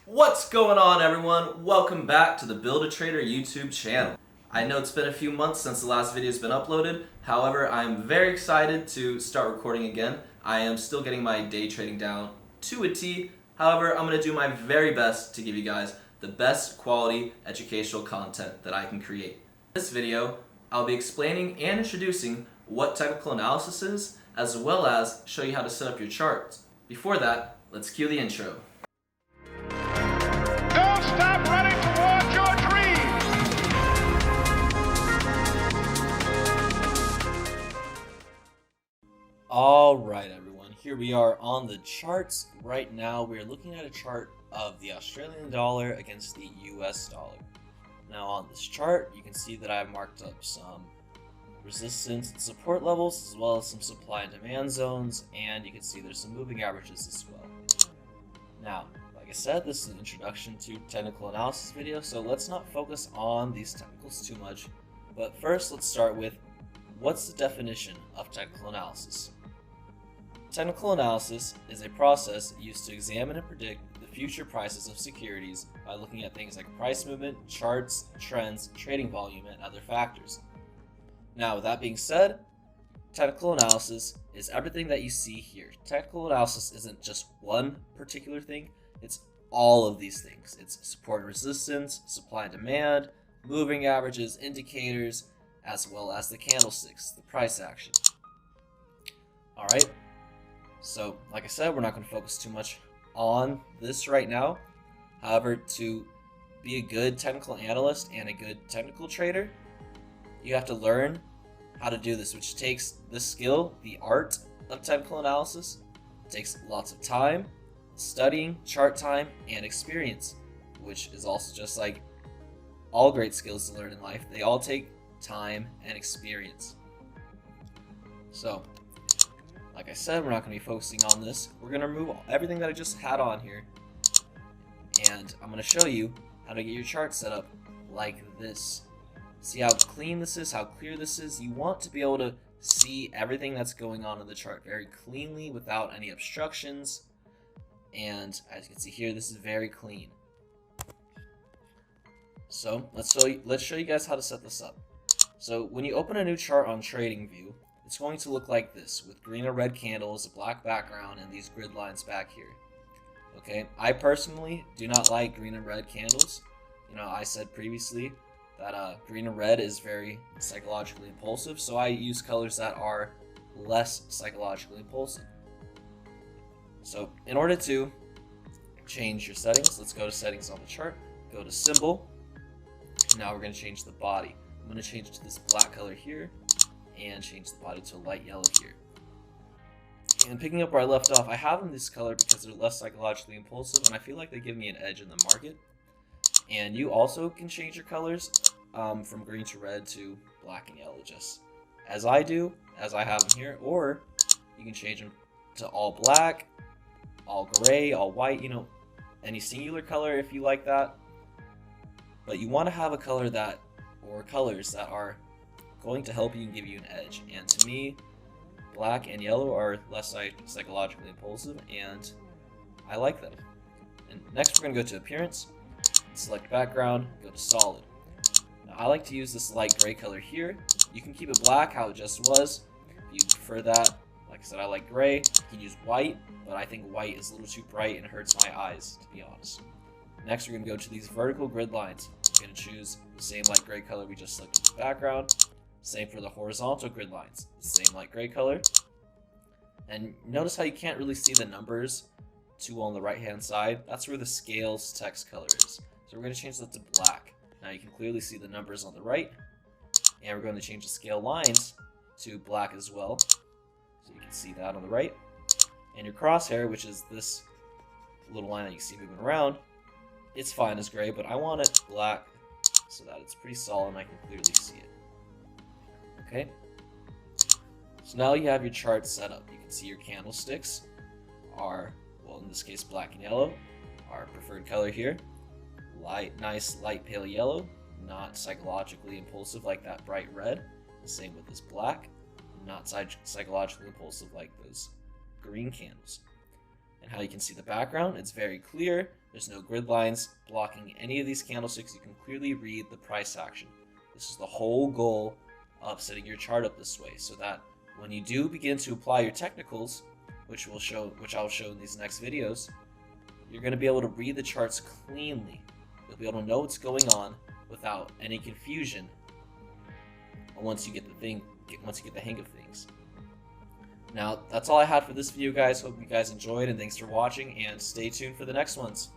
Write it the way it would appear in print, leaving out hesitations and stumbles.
What's going on, everyone? Welcome back to the Buildatrader YouTube channel. I know it's been a few months since the last video has been uploaded. However, I'm very excited to start recording again. I am still getting my day trading down to a T. However, I'm going to do my very best to give you guys the best quality educational content that I can create. In this video, I'll be explaining and introducing what technical analysis is, as well as show you how to set up your charts. Before that, let's cue the intro. Don't stop running towards your dreams! Alright everyone, here we are on the charts. Right now we're looking at a chart of the Australian dollar against the US dollar. Now on this chart, you can see that I've marked up some resistance and support levels, as well as some supply and demand zones, and you can see there's some moving averages as well. Now, like I said, this is an introduction to technical analysis video, so let's not focus on these technicals too much. But first, let's start with what's the definition of technical analysis? Technical analysis is a process used to examine and predict the future prices of securities by looking at things like price movement, charts, trends, trading volume, and other factors. Now, with that being said, technical analysis is everything that you see here. Technical analysis isn't just one particular thing, it's all of these things. It's support and resistance, supply and demand, moving averages, indicators, as well as the candlesticks, the price action. Alright, so like I said, we're not going to focus too much on this right now. However, to be a good technical analyst and a good technical trader, you have to learn how to do this, which takes the skill, the art of technical analysis. It takes lots of time, studying, chart time, and experience, which is also just like all great skills to learn in life. They all take time and experience. So, like I said, we're not going to be focusing on this. We're going to remove everything that I just had on here, and I'm going to show you how to get your chart set up like this. See how clean this is, how clear this is. You want to be able to see everything that's going on in the chart very cleanly without any obstructions. And as you can see here, this is very clean. So let's show you guys how to set this up. So when you open a new chart on TradingView, it's going to look like this, with green or red candles, a black background, and these grid lines back here. Okay, I personally do not like green and red candles. You know, I said previously that green and red is very psychologically impulsive, so I use colors that are less psychologically impulsive. So in order to change your settings, let's go to settings on the chart, go to symbol. Now we're going to change the body. I'm going to change it to this black color here and change the body to a light yellow here. And picking up where I left off, I have them this color because they're less psychologically impulsive, and I feel like they give me an edge in the market. And you also can change your colors from green to red to black and yellow, just as I do, as I have them here, or you can change them to all black, all gray, all white, you know, any singular color if you like that. But you want to have a color that, or colors that are going to help you and give you an edge. And to me, black and yellow are less psychologically impulsive, and I like them. And next we're going to go to appearance, select background, go to solid. Now I like to use this light gray color here. You can keep it black how it just was. If you prefer that, like I said, I like gray. You can use white, but I think white is a little too bright and hurts my eyes, to be honest. Next we're going to go to these vertical grid lines. We're going to choose the same light gray color we just selected the background. Same for the horizontal grid lines, the same light gray color. And notice how you can't really see the numbers too on the right hand side. That's where the scales text color is. So we're going to change that to black. Now you can clearly see the numbers on the right, and we're going to change the scale lines to black as well, so you can see that on the right. And your crosshair, which is this little line that you see moving around, it's fine as gray, but I want it black so that it's pretty solid and I can clearly see it. Okay, so now you have your chart set up. You can see your candlesticks are, well, in this case black and yellow, our preferred color here. Nice light pale yellow, not psychologically impulsive like that bright red. Same with this black, not psychologically impulsive like those green candles. And how you can see the background, it's very clear. There's no grid lines blocking any of these candlesticks. You can clearly read the price action. This is the whole goal of setting your chart up this way, so that when you do begin to apply your technicals, which I'll show in these next videos, you're going to be able to read the charts cleanly. You'll be able to know what's going on without any confusion once you get the hang of things. Now, that's all I had for this video, guys. Hope you guys enjoyed, and thanks for watching, and stay tuned for the next ones.